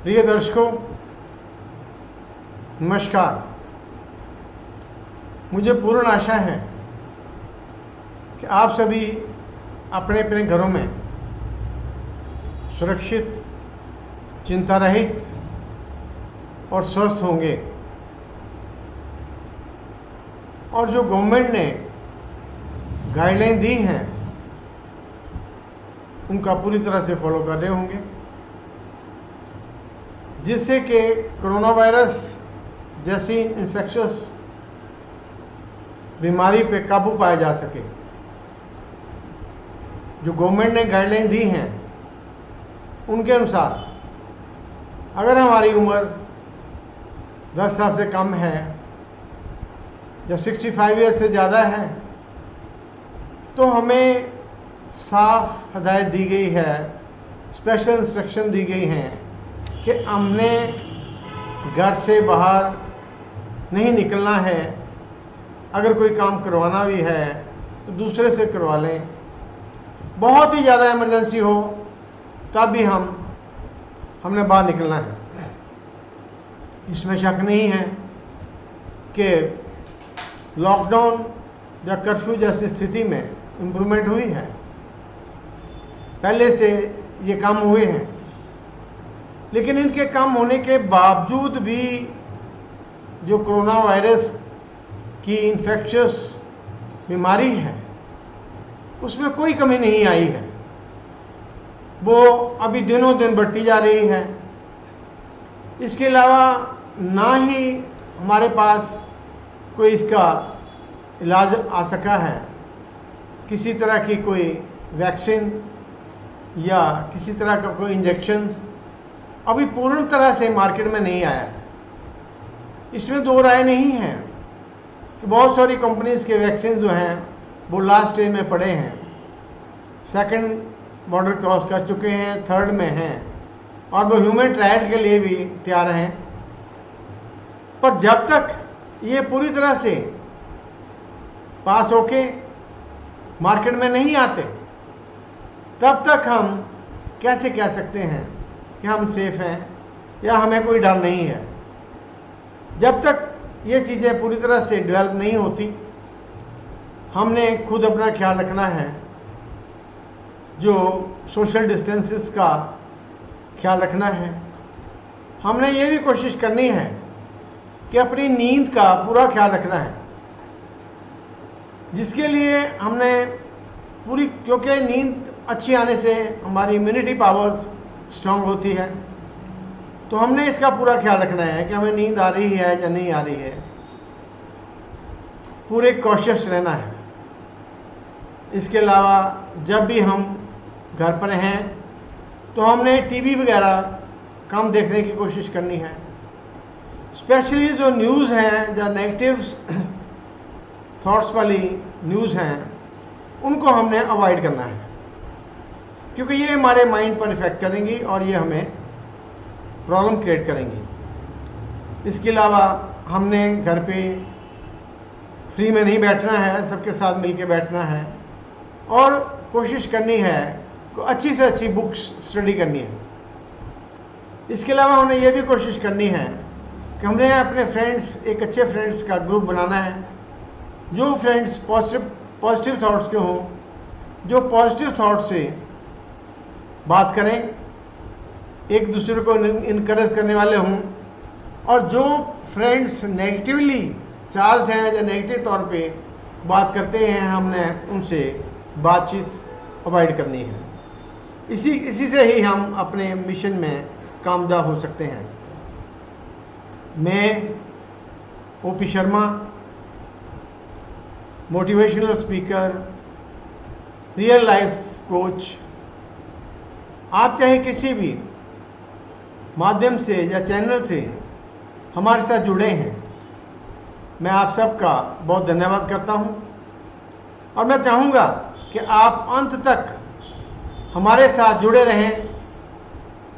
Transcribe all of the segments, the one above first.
प्रिय दर्शकों, नमस्कार। मुझे पूर्ण आशा है कि आप सभी अपने अपने घरों में सुरक्षित, चिंता रहित और स्वस्थ होंगे और जो गवर्नमेंट ने गाइडलाइन दी हैं उनका पूरी तरह से फॉलो कर रहे होंगे, जिससे कि कोरोना वायरस जैसी इन्फेक्शस बीमारी पे काबू पाया जा सके। जो गवर्नमेंट ने गाइडलाइन दी हैं उनके अनुसार अगर हमारी उम्र 10 साल से कम है या 65 ईयर से ज़्यादा है तो हमें साफ हदायत दी गई है, स्पेशल इंस्ट्रक्शन दी गई हैं कि हमने घर से बाहर नहीं निकलना है। अगर कोई काम करवाना भी है तो दूसरे से करवा लें। बहुत ही ज़्यादा इमरजेंसी हो तब भी हमने बाहर निकलना है। इसमें शक नहीं है कि लॉकडाउन या कर्फ्यू जैसी स्थिति में इम्प्रूवमेंट हुई है, पहले से ये कम हुए हैं, लेकिन इनके कम होने के बावजूद भी जो कोरोना वायरस की इन्फेक्शस बीमारी है उसमें कोई कमी नहीं आई है। वो अभी दिनों दिन बढ़ती जा रही है। इसके अलावा ना ही हमारे पास कोई इसका इलाज आ सका है, किसी तरह की कोई वैक्सीन या किसी तरह का कोई इंजेक्शन अभी पूर्ण तरह से मार्केट में नहीं आया है। इसमें दो राय नहीं है कि बहुत सारी कंपनीज के वैक्सीन जो हैं वो लास्ट स्टेज में पड़े हैं, सेकंड बॉर्डर क्रॉस कर चुके हैं, थर्ड में हैं और वो ह्यूमन ट्रायल के लिए भी तैयार हैं। पर जब तक ये पूरी तरह से पास होके मार्केट में नहीं आते तब तक हम कैसे कह सकते हैं कि हम सेफ हैं या हमें कोई डर नहीं है। जब तक ये चीज़ें पूरी तरह से डेवलप नहीं होती हमने खुद अपना ख्याल रखना है, जो सोशल डिस्टेंसेस का ख्याल रखना है। हमने ये भी कोशिश करनी है कि अपनी नींद का पूरा ख्याल रखना है, जिसके लिए हमने पूरी, क्योंकि नींद अच्छी आने से हमारी इम्यूनिटी पावर्स स्ट्रांग होती है, तो हमने इसका पूरा ख्याल रखना है कि हमें नींद आ रही है या नहीं आ रही है। पूरे कॉशियस रहना है। इसके अलावा जब भी हम घर पर हैं तो हमने टीवी वगैरह कम देखने की कोशिश करनी है। स्पेशली जो न्यूज़ हैं, जो नेगेटिव थॉट्स वाली न्यूज़ हैं, उनको हमने अवॉइड करना है, क्योंकि ये हमारे माइंड पर इफ़ेक्ट करेंगी और ये हमें प्रॉब्लम क्रिएट करेंगी। इसके अलावा हमने घर पे फ्री में नहीं बैठना है, सबके साथ मिलके बैठना है और कोशिश करनी है कि अच्छी से अच्छी बुक्स स्टडी करनी है। इसके अलावा हमने ये भी कोशिश करनी है कि हमने अपने फ्रेंड्स, एक अच्छे फ्रेंड्स का ग्रुप बनाना है, जो फ्रेंड्स पॉजिटिव थॉट्स के हों, जो पॉजिटिव थॉट से बात करें, एक दूसरे को इनकरेज करने वाले हों, और जो फ्रेंड्स नेगेटिवली चार्ज हैं या नेगेटिव तौर पे बात करते हैं, हमने उनसे बातचीत अवॉइड करनी है। इसी से ही हम अपने मिशन में कामयाब हो सकते हैं। मैं OP Sharma, motivational speaker, real life coach, आप चाहे किसी भी माध्यम से या चैनल से हमारे साथ जुड़े हैं, मैं आप सबका बहुत धन्यवाद करता हूं और मैं चाहूँगा कि आप अंत तक हमारे साथ जुड़े रहें,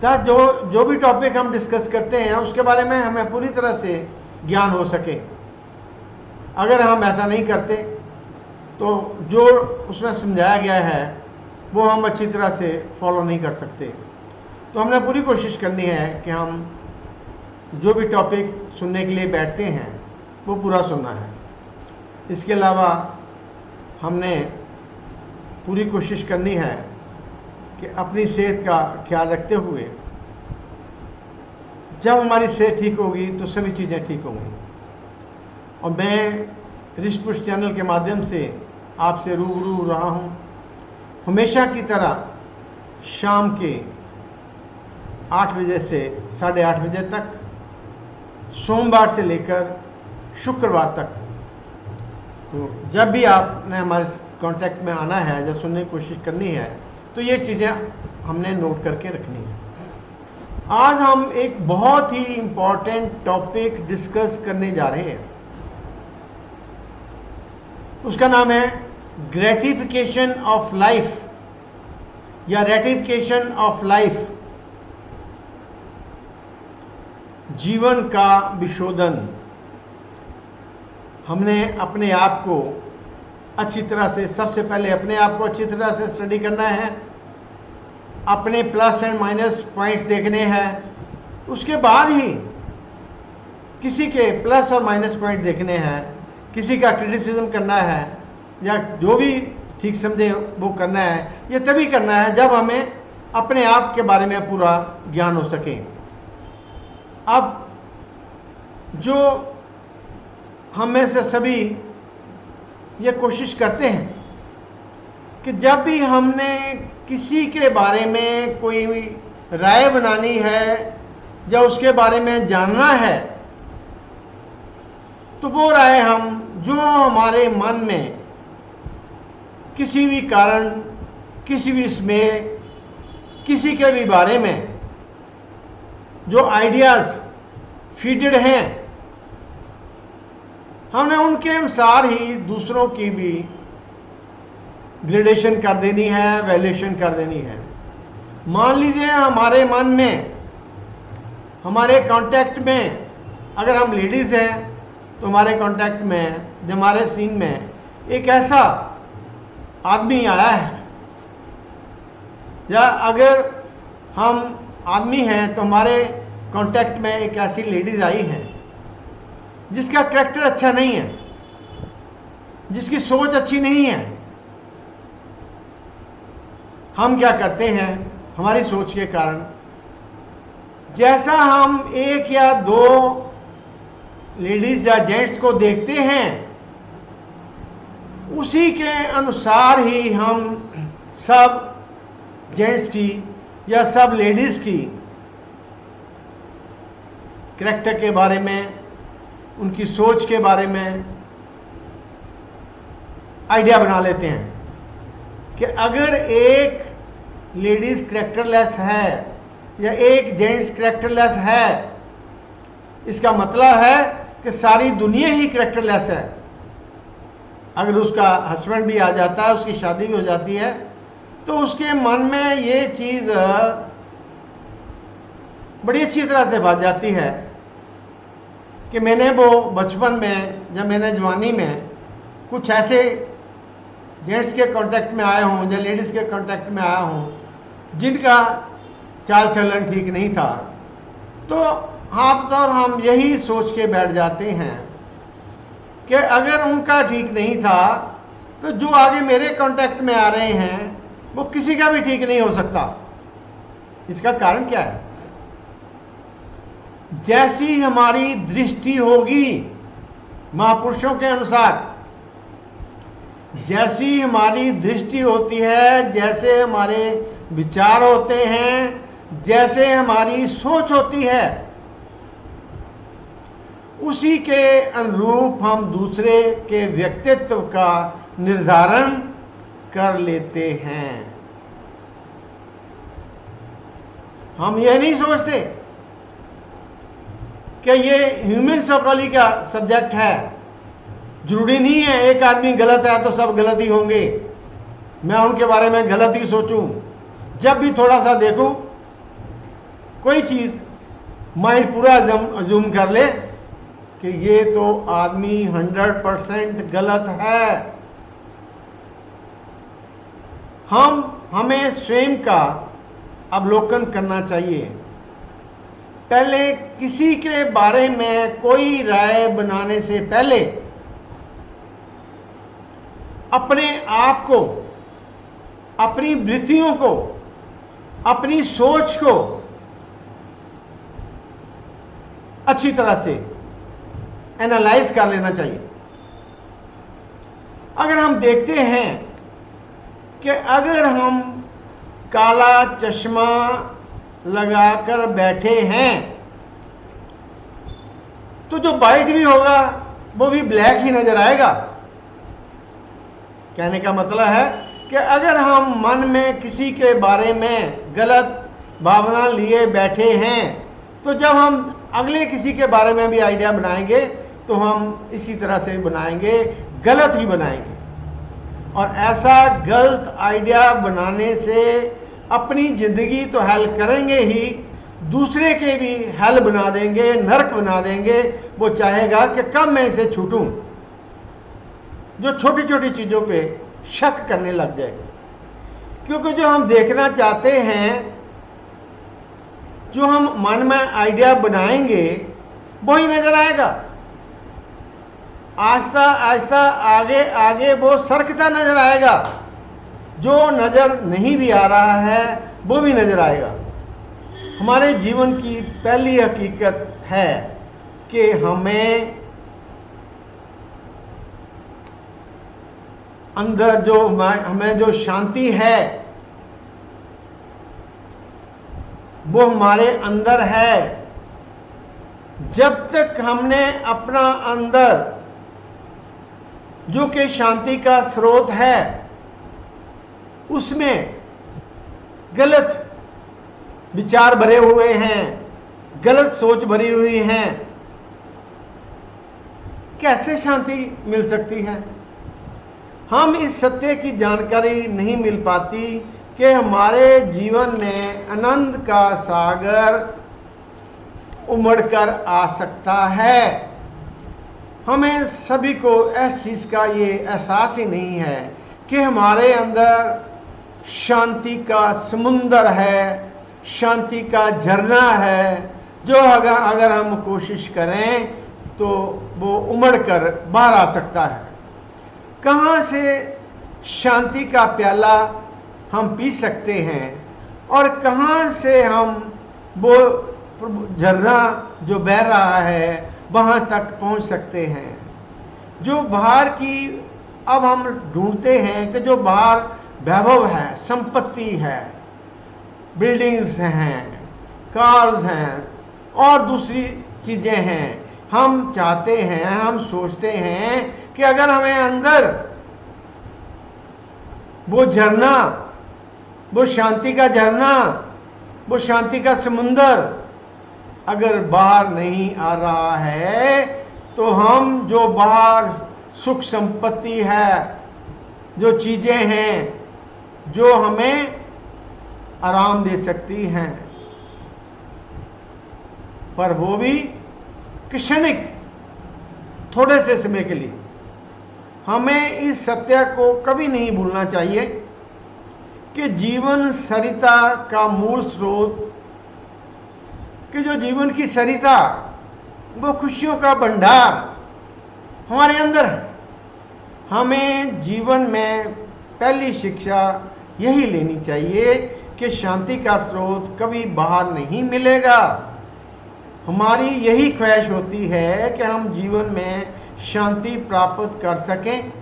ताकि जो भी टॉपिक हम डिस्कस करते हैं उसके बारे में हमें पूरी तरह से ज्ञान हो सके। अगर हम ऐसा नहीं करते तो जो उसमें समझाया गया है वो हम अच्छी तरह से फॉलो नहीं कर सकते। तो तो हमने पूरी कोशिश करनी है कि हम जो भी टॉपिक सुनने के लिए बैठते हैं वो पूरा सुनना है। इसके अलावा हमने पूरी कोशिश करनी है कि अपनी सेहत का ख्याल रखते हुए, जब हमारी सेहत ठीक होगी तो सभी चीज़ें ठीक होंगी। और मैं ऋषिपुरुष चैनल के माध्यम से आपसे रूबरू हो रहा हूँ, हमेशा की तरह शाम के 8 बजे से 8:30 बजे तक, सोमवार से लेकर शुक्रवार तक। तो जब भी आपने हमारे कांटेक्ट में आना है, जब सुनने की कोशिश करनी है, तो ये चीज़ें हमने नोट करके रखनी है। आज हम एक बहुत ही इम्पॉर्टेंट टॉपिक डिस्कस करने जा रहे हैं। उसका नाम है ग्रेटिफिकेशन ऑफ लाइफ या रेटिफिकेशन ऑफ लाइफ, जीवन का विशोधन। हमने अपने आप को अच्छी तरह से, सबसे पहले अपने आप को अच्छी तरह से स्टडी करना है, अपने प्लस एंड माइनस पॉइंट्स देखने हैं, उसके बाद ही किसी के प्लस और माइनस पॉइंट देखने हैं, किसी का क्रिटिसिज्म करना है या जो भी ठीक समझे वो करना है। ये तभी करना है जब हमें अपने आप के बारे में पूरा ज्ञान हो सके। अब जो हम में से सभी ये कोशिश करते हैं कि जब भी हमने किसी के बारे में कोई राय बनानी है या उसके बारे में जानना है, तो वो राय हम जो हमारे मन में किसी भी कारण, किसी भी इसमें, किसी के भी बारे में जो आइडियाज़ फीडेड हैं, हमने उनके अनुसार ही दूसरों की भी ग्रेडेशन कर देनी है, वैल्यूएशन कर देनी है। मान लीजिए हमारे मन में, हमारे कांटेक्ट में, अगर हम लेडीज़ हैं तो हमारे कांटेक्ट में, हमारे सीन में एक ऐसा आदमी आया है, या अगर हम आदमी हैं तो हमारे कांटेक्ट में एक ऐसी लेडीज़ आई है जिसका कैरेक्टर अच्छा नहीं है, जिसकी सोच अच्छी नहीं है। हम क्या करते हैं, हमारी सोच के कारण जैसा हम एक या दो लेडीज या जेंट्स को देखते हैं, उसी के अनुसार ही हम सब जेंट्स की या सब लेडीज की कैरेक्टर के बारे में, उनकी सोच के बारे में आइडिया बना लेते हैं कि अगर एक लेडीज कैरेक्टरलेस है या एक जेंट्स कैरेक्टरलेस है, इसका मतलब है कि सारी दुनिया ही कैरेक्टरलेस है। अगर उसका हस्बैंड भी आ जाता है, उसकी शादी भी हो जाती है, तो उसके मन में ये चीज़ बड़ी अच्छी तरह से बात जाती है कि मैंने वो बचपन में, जब मैंने जवानी में कुछ ऐसे जेंट्स के कांटेक्ट में आया हूँ या लेडीज़ के कांटेक्ट में आया हूँ जिनका चाल चलन ठीक नहीं था, तो आमतौर हम यही सोच के बैठ जाते हैं कि अगर उनका ठीक नहीं था तो जो आगे मेरे कांटेक्ट में आ रहे हैं वो किसी का भी ठीक नहीं हो सकता। इसका कारण क्या है? जैसी हमारी दृष्टि होगी महापुरुषों के अनुसार, जैसी हमारी दृष्टि होती है, जैसे हमारे विचार होते हैं, जैसे हमारी सोच होती है, उसी के अनुरूप हम दूसरे के व्यक्तित्व का निर्धारण कर लेते हैं। हम ये नहीं सोचते कि ये ह्यूमन साइकोलॉजी का सब्जेक्ट है, जरूरी नहीं है एक आदमी गलत है तो सब गलत ही होंगे, मैं उनके बारे में गलत ही सोचूं। जब भी थोड़ा सा देखूं कोई चीज़, माइंड पूरा अज्यूम कर ले कि ये तो आदमी 100% गलत है। हमें स्वयं का अवलोकन करना चाहिए। पहले किसी के बारे में कोई राय बनाने से पहले अपने आप को, अपनी वृत्तियों को, अपनी सोच को अच्छी तरह से एनालाइज कर लेना चाहिए। अगर हम देखते हैं कि अगर हम काला चश्मा लगाकर बैठे हैं तो जो वाइट भी होगा वो भी ब्लैक ही नजर आएगा। कहने का मतलब है कि अगर हम मन में किसी के बारे में गलत भावना लिए बैठे हैं तो जब हम अगले किसी के बारे में भी आइडिया बनाएंगे तो हम इसी तरह से बनाएंगे, गलत ही बनाएंगे। और ऐसा गलत आइडिया बनाने से अपनी जिंदगी तो हल करेंगे ही, दूसरे के भी हल बना देंगे, नरक बना देंगे। वो चाहेगा कि कब मैं इसे छूटूं, जो छोटी छोटी चीज़ों पे शक करने लग जाएगा। क्योंकि जो हम देखना चाहते हैं, जो हम मन में आइडिया बनाएंगे वही नजर आएगा। ऐसा ऐसा आगे आगे वो सरकता नजर आएगा। जो नजर नहीं भी आ रहा है वो भी नजर आएगा। हमारे जीवन की पहली हकीकत है कि हमें अंदर जो हमें जो शांति है वो हमारे अंदर है। जब तक हमने अपना अंदर जो कि शांति का स्रोत है उसमें गलत विचार भरे हुए हैं, गलत सोच भरी हुई है, कैसे शांति मिल सकती है? हम इस सत्य की जानकारी नहीं मिल पाती कि हमारे जीवन में आनंद का सागर उमड़ कर आ सकता है। हमें सभी को इस चीज़ का ये एहसास ही नहीं है कि हमारे अंदर शांति का समुंदर है, शांति का झरना है, जो अगर हम कोशिश करें तो वो उमड़ कर बाहर आ सकता है। कहाँ से शांति का प्याला हम पी सकते हैं और कहाँ से हम वो झरना जो बह रहा है वहाँ तक पहुँच सकते हैं। जो बाहर की अब हम ढूंढते हैं कि जो बाहर वैभव है, संपत्ति है, बिल्डिंग्स हैं, कार्स हैं और दूसरी चीज़ें हैं, हम चाहते हैं, हम सोचते हैं कि अगर हमें अंदर वो झरना, वो शांति का झरना, वो शांति का समुंदर अगर बाहर नहीं आ रहा है तो हम जो बाहर सुख संपत्ति है, जो चीज़ें हैं जो हमें आराम दे सकती हैं, पर वो भी क्षणिक, थोड़े से समय के लिए। हमें इस सत्य को कभी नहीं भूलना चाहिए कि जीवन सरिता का मूल स्रोत, कि जो जीवन की सरिता वो खुशियों का भंडार हमारे अंदर है। हमें जीवन में पहली शिक्षा यही लेनी चाहिए कि शांति का स्रोत कभी बाहर नहीं मिलेगा। हमारी यही ख्वाहिश होती है कि हम जीवन में शांति प्राप्त कर सकें।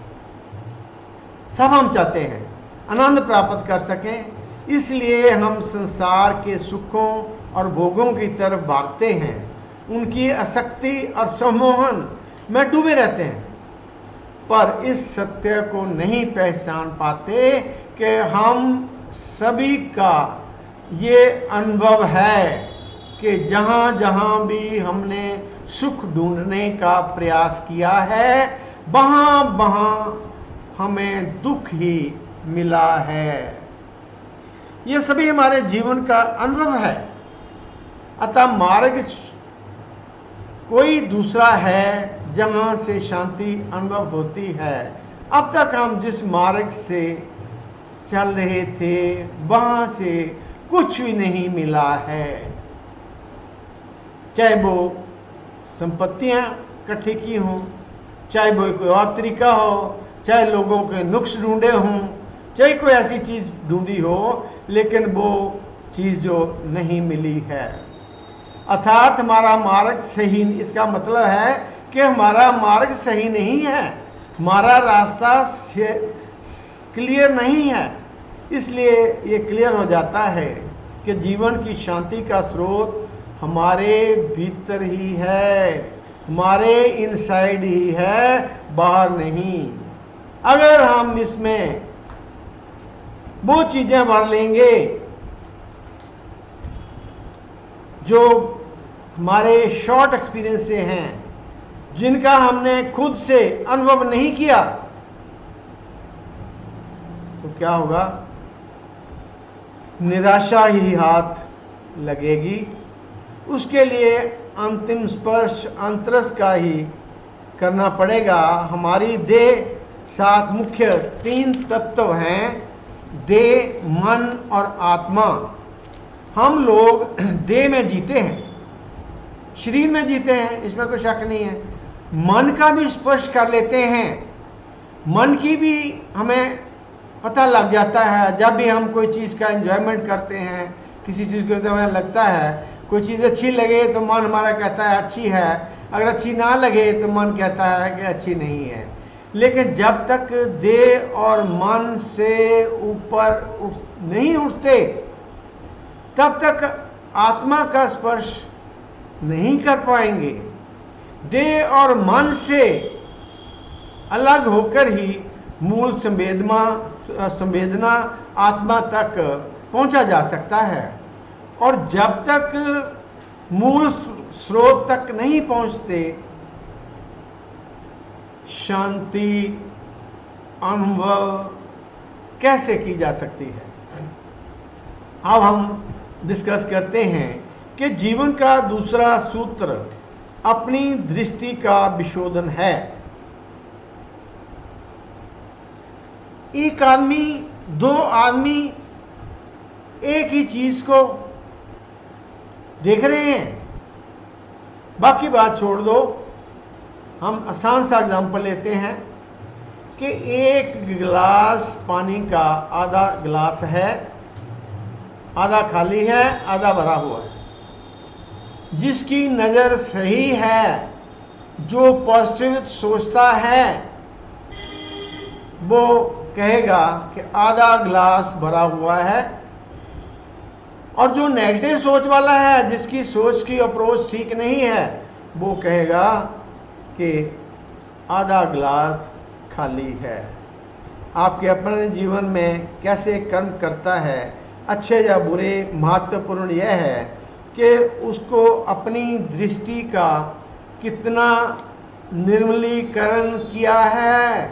सब हम चाहते हैं आनंद प्राप्त कर सकें, इसलिए हम संसार के सुखों और भोगों की तरफ भागते हैं, उनकी आसक्ति और सम्मोहन में डूबे रहते हैं, पर इस सत्य को नहीं पहचान पाते कि हम सभी का ये अनुभव है कि जहाँ जहाँ भी हमने सुख ढूंढने का प्रयास किया है वहाँ वहाँ हमें दुख ही मिला है। ये सभी हमारे जीवन का अनुभव है। अतः मार्ग कोई दूसरा है जहाँ से शांति अनुभव होती है। अब तक हम जिस मार्ग से चल रहे थे वहाँ से कुछ भी नहीं मिला है। चाहे वो संपत्तियां इकट्ठी की हों, चाहे वो कोई और तरीका हो, चाहे लोगों के नुक्स ढूंढे हों, चाहे कोई ऐसी चीज़ ढूंढी हो, लेकिन वो चीज़ जो नहीं मिली है। अर्थात हमारा मार्ग सही, इसका मतलब है कि हमारा मार्ग सही नहीं है, हमारा रास्ता क्लियर नहीं है। इसलिए ये क्लियर हो जाता है कि जीवन की शांति का स्रोत हमारे भीतर ही है, हमारे इनसाइड ही है, बाहर नहीं। अगर हम इसमें वो चीज़ें भर लेंगे जो हमारे शॉर्ट एक्सपीरियंस से हैं, जिनका हमने खुद से अनुभव नहीं किया, तो क्या होगा? निराशा ही हाथ लगेगी। उसके लिए अंतिम स्पर्श अंतरस का ही करना पड़ेगा। हमारी देह सात मुख्य 3 तत्व हैं, देह, मन और आत्मा। हम लोग देह में जीते हैं, शरीर में जीते हैं, इसमें कोई शक नहीं है। मन का भी स्पर्श कर लेते हैं, मन की भी हमें पता लग जाता है। जब भी हम कोई चीज़ का एंजॉयमेंट करते हैं, किसी चीज़ को, तो हमें लगता है कोई चीज़ अच्छी लगे तो मन हमारा कहता है अच्छी है, अगर अच्छी ना लगे तो मन कहता है कि अच्छी नहीं है। लेकिन जब तक देह और मन से ऊपर नहीं उठते, तब तक आत्मा का स्पर्श नहीं कर पाएंगे। देह और मन से अलग होकर ही मूल संवेदना आत्मा तक पहुंचा जा सकता है। और जब तक मूल स्रोत तक नहीं पहुंचते, शांति अनुभव कैसे की जा सकती है? अब हम डिस्कस करते हैं कि जीवन का दूसरा सूत्र अपनी दृष्टि का विशोधन है। एक आदमी, 2 आदमी एक ही चीज को देख रहे हैं, बाकी बात छोड़ दो। हम आसान सा एग्जांपल लेते हैं कि एक गिलास पानी का, आधा गिलास है, आधा खाली है, आधा भरा हुआ है। जिसकी नज़र सही है, जो पॉजिटिव सोचता है, वो कहेगा कि आधा गिलास भरा हुआ है। और जो नेगेटिव सोच वाला है, जिसकी सोच की अप्रोच ठीक नहीं है, वो कहेगा कि आधा गिलास खाली है। आपके अपने जीवन में कैसे कर्म करता है, अच्छे या बुरे, महत्वपूर्ण यह है कि उसको अपनी दृष्टि का कितना निर्मलीकरण किया है,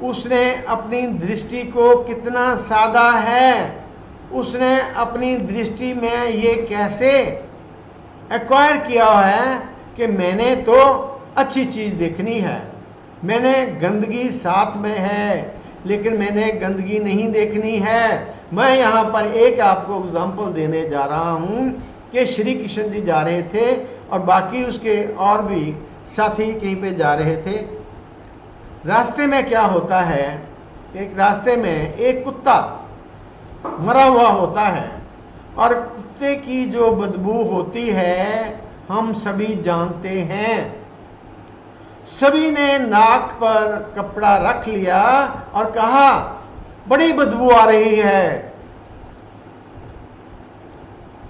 उसने अपनी दृष्टि को कितना साधा है, उसने अपनी दृष्टि में ये कैसे एक्वायर किया है कि मैंने तो अच्छी चीज़ देखनी है, मैंने गंदगी साथ में है लेकिन मैंने गंदगी नहीं देखनी है। मैं यहाँ पर एक आपको एग्जांपल देने जा रहा हूँ कि श्री कृष्ण जी जा रहे थे और बाकी उसके और भी साथी कहीं पे जा रहे थे। रास्ते में क्या होता है, एक रास्ते में एक कुत्ता मरा हुआ होता है और कुत्ते की जो बदबू होती है हम सभी जानते हैं। सभी ने नाक पर कपड़ा रख लिया और कहा बड़ी बदबू आ रही है।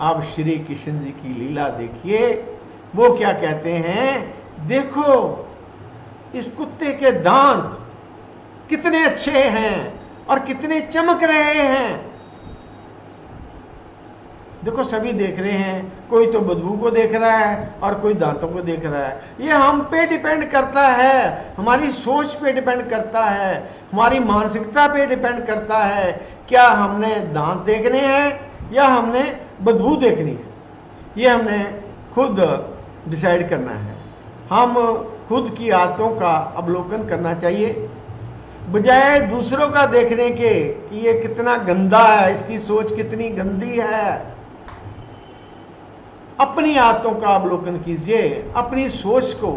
अब श्री कृष्ण जी की लीला देखिए, वो क्या कहते हैं, देखो इस कुत्ते के दांत कितने अच्छे हैं और कितने चमक रहे हैं। देखो सभी देख रहे हैं, कोई तो बदबू को देख रहा है और कोई दांतों को देख रहा है। ये हम पे डिपेंड करता है, हमारी सोच पे डिपेंड करता है, हमारी मानसिकता पे डिपेंड करता है। क्या हमने दांत देखने हैं या हमने बदबू देखनी है, ये हमने खुद डिसाइड करना है। हम खुद की आदतों का अवलोकन करना चाहिए। बजाय दूसरों का देखने के कि ये कितना गंदा है, इसकी सोच कितनी गंदी है, अपनी आदतों का अवलोकन कीजिए, अपनी सोच को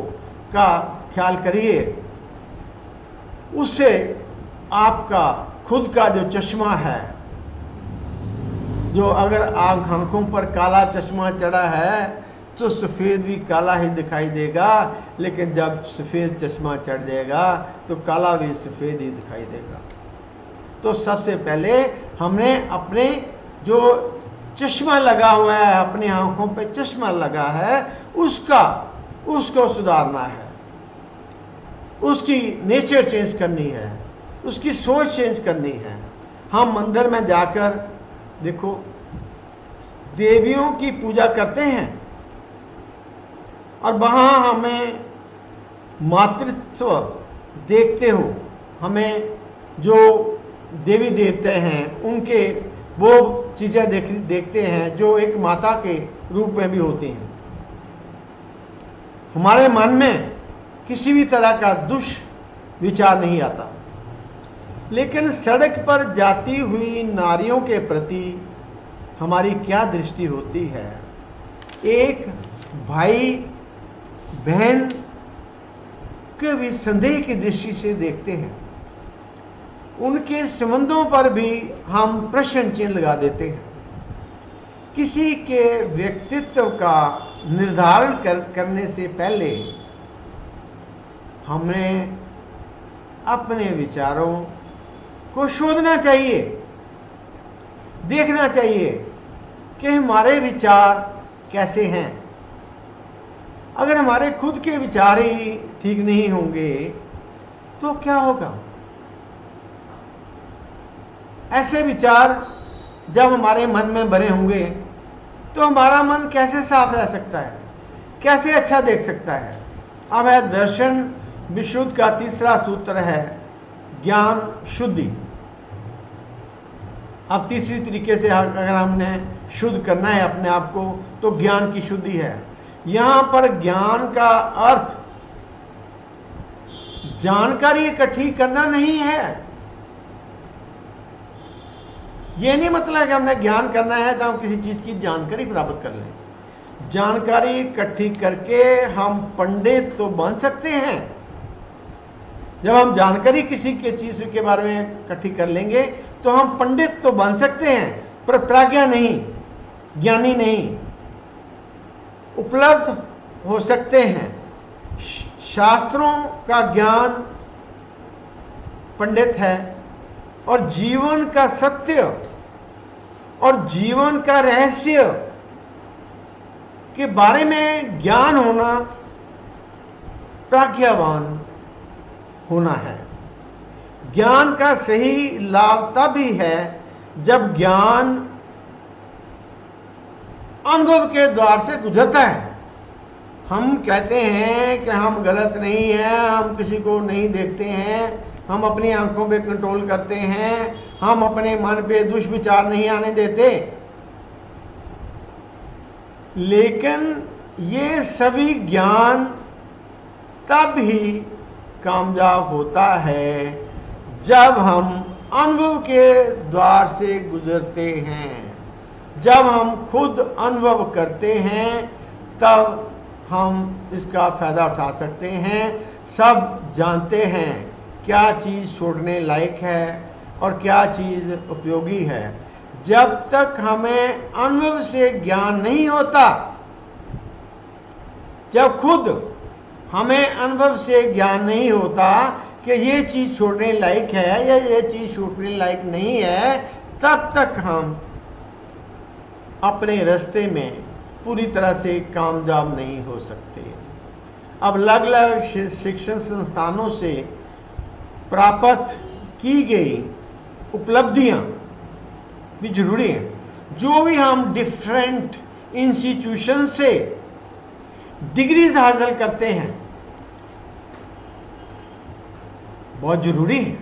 का ख्याल करिए। उससे आपका खुद का जो चश्मा है, जो अगर आंखों पर काला चश्मा चढ़ा है तो सफ़ेद भी काला ही दिखाई देगा, लेकिन जब सफ़ेद चश्मा चढ़ जाएगा तो काला भी सफ़ेद ही दिखाई देगा। तो सबसे पहले हमने अपने जो चश्मा लगा हुआ है, अपनी आंखों पे चश्मा लगा है, उसको सुधारना है, उसकी नेचर चेंज करनी है, उसकी सोच चेंज करनी है। हम मंदिर में जाकर देखो देवियों की पूजा करते हैं और वहाँ हमें मातृत्व देखते हो, हमें जो देवी देवते हैं उनके वो चीज़ें देखते हैं जो एक माता के रूप में भी होती हैं। हमारे मन में किसी भी तरह का दुष्विचार नहीं आता, लेकिन सड़क पर जाती हुई नारियों के प्रति हमारी क्या दृष्टि होती है? एक भाई बहन के भी संदेह की दृष्टि से देखते हैं, उनके संबंधों पर भी हम प्रश्न चिन्ह लगा देते हैं। किसी के व्यक्तित्व का निर्धारण करने से पहले हमें अपने विचारों को शोधना चाहिए, देखना चाहिए कि हमारे विचार कैसे हैं। अगर हमारे खुद के विचार ही ठीक नहीं होंगे तो क्या होगा? ऐसे विचार जब हमारे मन में भरे होंगे तो हमारा मन कैसे साफ रह सकता है, कैसे अच्छा देख सकता है? अब है दर्शन विशुद्ध का तीसरा सूत्र है ज्ञान शुद्धि। अब तीसरी तरीके से अगर हमने शुद्ध करना है अपने आप को तो ज्ञान की शुद्धि है। यहां पर ज्ञान का अर्थ जानकारी इकट्ठी करना नहीं है। यह नहीं मतलब कि हमने ज्ञान करना है तो हम किसी चीज की जानकारी प्राप्त कर लें। जानकारी इकट्ठी करके हम पंडित तो बन सकते हैं। जब हम जानकारी किसी के चीज के बारे में इकट्ठी कर लेंगे तो हम पंडित तो बन सकते हैं, पर प्राज्ञा नहीं, ज्ञानी नहीं। उपलब्ध हो सकते हैं। शास्त्रों का ज्ञान पंडित है और जीवन का सत्य और जीवन का रहस्य के बारे में ज्ञान होना प्राज्ञावान होना है। ज्ञान का सही लाभ तब ही है जब ज्ञान अनुभव के द्वार से गुजरता है। हम कहते हैं कि हम गलत नहीं हैं, हम किसी को नहीं देखते हैं, हम अपनी आंखों पे कंट्रोल करते हैं, हम अपने मन पे दुष्विचार नहीं आने देते, लेकिन ये सभी ज्ञान तब ही कामयाब होता है जब हम अनुभव के द्वार से गुजरते हैं। जब हम खुद अनुभव करते हैं तब हम इसका फायदा उठा सकते हैं। सब जानते हैं क्या चीज़ छोड़ने लायक है और क्या चीज़ उपयोगी है। जब तक हमें अनुभव से ज्ञान नहीं होता, जब खुद हमें अनुभव से ज्ञान नहीं होता कि ये चीज़ छोड़ने लायक है या ये चीज़ छोड़ने लायक नहीं है, तब तक हम अपने रास्ते में पूरी तरह से कामयाब नहीं हो सकते। अब अलग अलग शिक्षण संस्थानों से प्राप्त की गई उपलब्धियां भी जरूरी हैं। जो भी हम डिफरेंट इंस्टीट्यूशन से डिग्रीज हासिल करते हैं बहुत जरूरी है,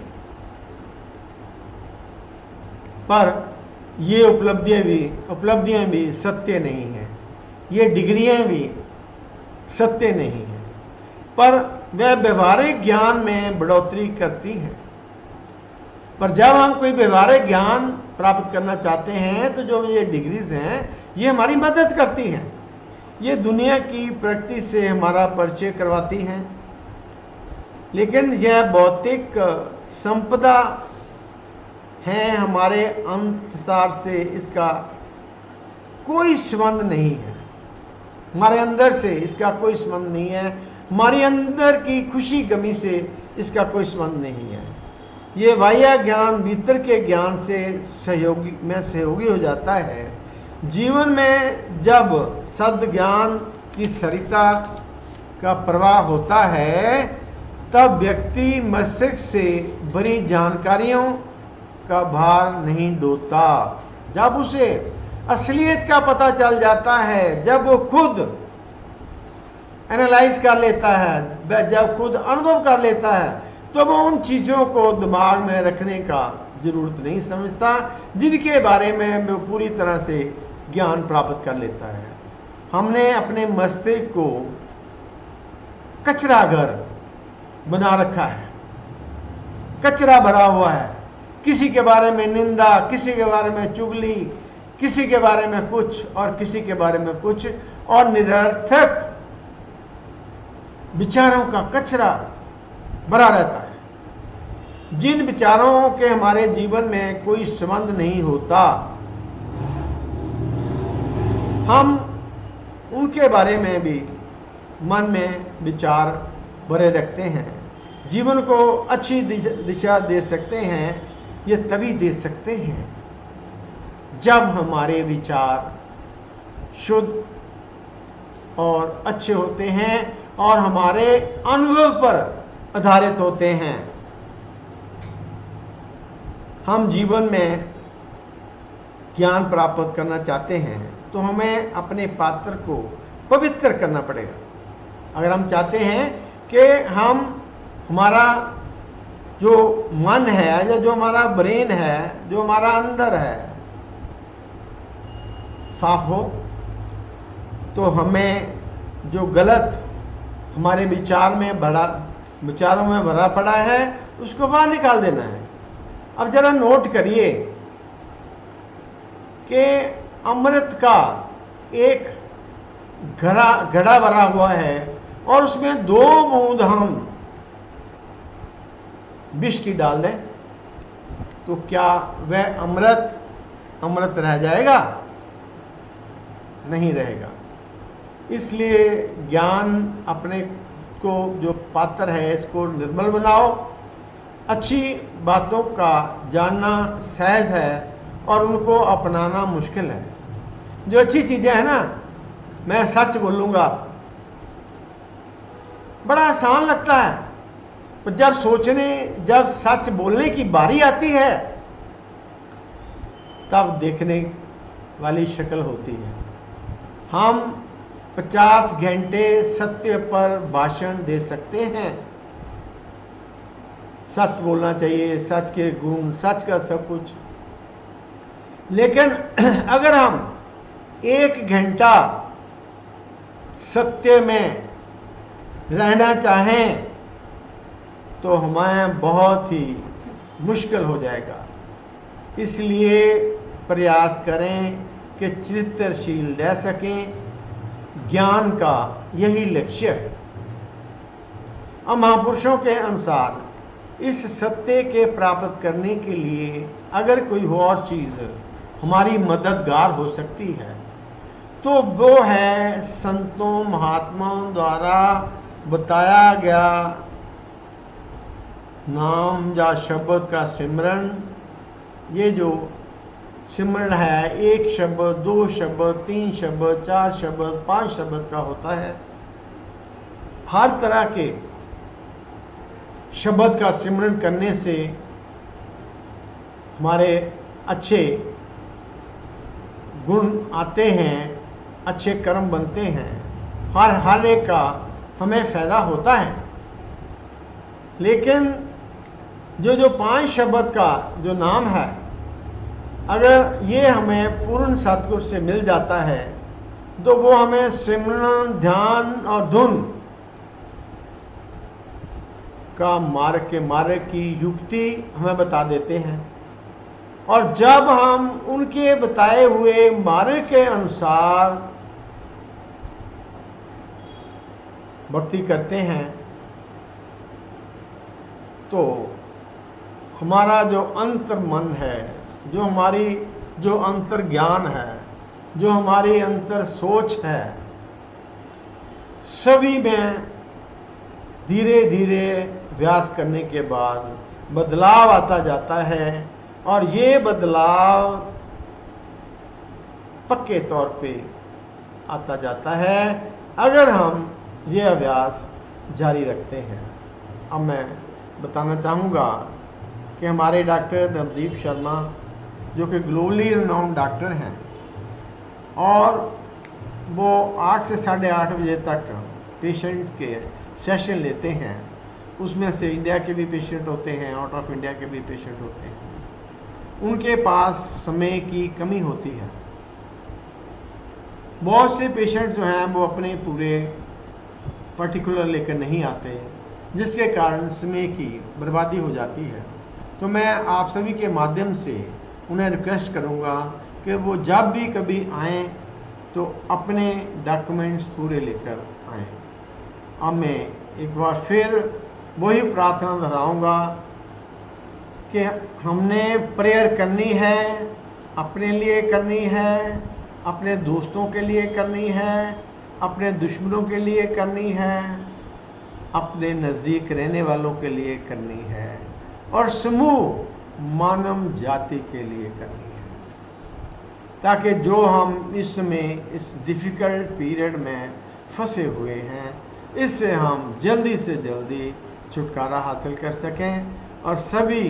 पर ये उपलब्धियां भी सत्य नहीं हैं, ये डिग्रियां भी सत्य नहीं हैं, पर वह व्यवहारिक ज्ञान में बढ़ोतरी करती हैं। पर जब हम कोई व्यवहारिक ज्ञान प्राप्त करना चाहते हैं तो जो ये डिग्रीज हैं ये हमारी मदद करती हैं। ये दुनिया की प्रकृति से हमारा परिचय करवाती हैं, लेकिन यह भौतिक संपदा है, हमारे अंतसार से इसका कोई संबंध नहीं है। हमारे अंदर से इसका कोई संबंध नहीं है, हमारी अंदर की खुशी गमी से इसका कोई संबंध नहीं है। ये बाह्य ज्ञान भीतर के ज्ञान से सहयोगी हो जाता है। जीवन में जब सद ज्ञान की सरिता का प्रवाह होता है तब व्यक्ति मस्तिष्क से बड़ी जानकारियों का भार नहीं ढोता। जब उसे असलियत का पता चल जाता है, जब वो खुद एनालाइज कर लेता है, जब खुद अनुभव कर लेता है, तो वो उन चीज़ों को दिमाग में रखने का जरूरत नहीं समझता जिनके बारे में वो पूरी तरह से ज्ञान प्राप्त कर लेता है। हमने अपने मस्तिष्क को कचरा घर बना रखा है, कचरा भरा हुआ है। किसी के बारे में निंदा, किसी के बारे में चुगली, किसी के बारे में कुछ और किसी के बारे में कुछ, और निरर्थक विचारों का कचरा भरा रहता है जिन विचारों के हमारे जीवन में कोई संबंध नहीं होता। हम उनके बारे में भी मन में विचार भरे रखते हैं। जीवन को अच्छी दिशा दे सकते हैं, ये तभी दे सकते हैं जब हमारे विचार शुद्ध और अच्छे होते हैं और हमारे अनुभव पर आधारित होते हैं। हम जीवन में ज्ञान प्राप्त करना चाहते हैं तो हमें अपने पात्र को पवित्र करना पड़ेगा। अगर हम चाहते हैं कि हमारा जो मन है या जो हमारा ब्रेन है, जो हमारा अंदर है, साफ हो, तो हमें जो गलत हमारे विचारों में भरा पड़ा है उसको बाहर निकाल देना है। अब जरा नोट करिए कि अमृत का एक घड़ा भरा हुआ है और उसमें 2 बूंद हम विष की डाल दें तो क्या वह अमृत रह जाएगा? नहीं रहेगा। इसलिए ज्ञान अपने को जो पात्र है इसको निर्मल बनाओ। अच्छी बातों का जानना सहज है और उनको अपनाना मुश्किल है। जो अच्छी चीज़ें हैं ना, मैं सच बोलूँगा, बड़ा आसान लगता है, पर जब सच बोलने की बारी आती है तब देखने वाली शक्ल होती है। हम 50 घंटे सत्य पर भाषण दे सकते हैं, सच बोलना चाहिए, सच के गुण, सच का सब कुछ, लेकिन अगर हम 1 घंटा सत्य में रहना चाहें तो हमें बहुत ही मुश्किल हो जाएगा। इसलिए प्रयास करें कि चरित्रशील रह सकें। ज्ञान का यही लक्ष्य है। अब महापुरुषों के अनुसार इस सत्य के प्राप्त करने के लिए अगर कोई और चीज़ हमारी मददगार हो सकती है तो वो है संतों महात्माओं द्वारा बताया गया नाम या शब्द का सिमरन। ये जो सिमरन है 1 शब्द, 2 शब्द, 3 शब्द, 4 शब्द, 5 शब्द का होता है। हर तरह के शब्द का सिमरन करने से हमारे अच्छे गुण आते हैं, अच्छे कर्म बनते हैं, हर एक का हमें फ़ायदा होता है। लेकिन जो 5 शब्द का जो नाम है, अगर ये हमें पूर्ण सतगुरु से मिल जाता है तो वो हमें सिमरन, ध्यान और धुन का मार्ग की युक्ति हमें बता देते हैं, और जब हम उनके बताए हुए मार्ग के अनुसार भक्ति करते हैं तो हमारा जो अंतर मन है, जो अंतर ज्ञान है, जो हमारी अंतर सोच है, सभी में धीरे धीरे अभ्यास करने के बाद बदलाव आता जाता है, और ये बदलाव पक्के तौर पे आता जाता है अगर हम ये अभ्यास जारी रखते हैं। अब मैं बताना चाहूँगा कि हमारे डॉक्टर नवदीप शर्मा, जो कि ग्लोबली रिनाउंड डॉक्टर हैं, और वो 8 से 8:30 बजे तक पेशेंट के सेशन लेते हैं। उसमें से इंडिया के भी पेशेंट होते हैं, आउट ऑफ इंडिया के भी पेशेंट होते हैं। उनके पास समय की कमी होती है। बहुत से पेशेंट जो हैं वो अपने पूरे पर्टिकुलर लेकर नहीं आते, जिसके कारण समय की बर्बादी हो जाती है। तो मैं आप सभी के माध्यम से उन्हें रिक्वेस्ट करूंगा कि वो जब भी कभी आएँ तो अपने डॉक्यूमेंट्स पूरे लेकर आएँ। अब मैं एक बार फिर वही प्रार्थना दोहराऊंगा कि हमने प्रेयर करनी है, अपने लिए करनी है, अपने दोस्तों के लिए करनी है, अपने दुश्मनों के लिए करनी है, अपने नज़दीक रहने वालों के लिए करनी है, और समूह मानव जाति के लिए करनी है, ताकि जो हम इस समय इस डिफ़िकल्ट पीरियड में फंसे हुए हैं, इससे हम जल्दी से जल्दी छुटकारा हासिल कर सकें और सभी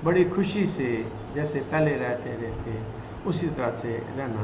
बड़ी खुशी से जैसे पहले रहते उसी तरह से रहना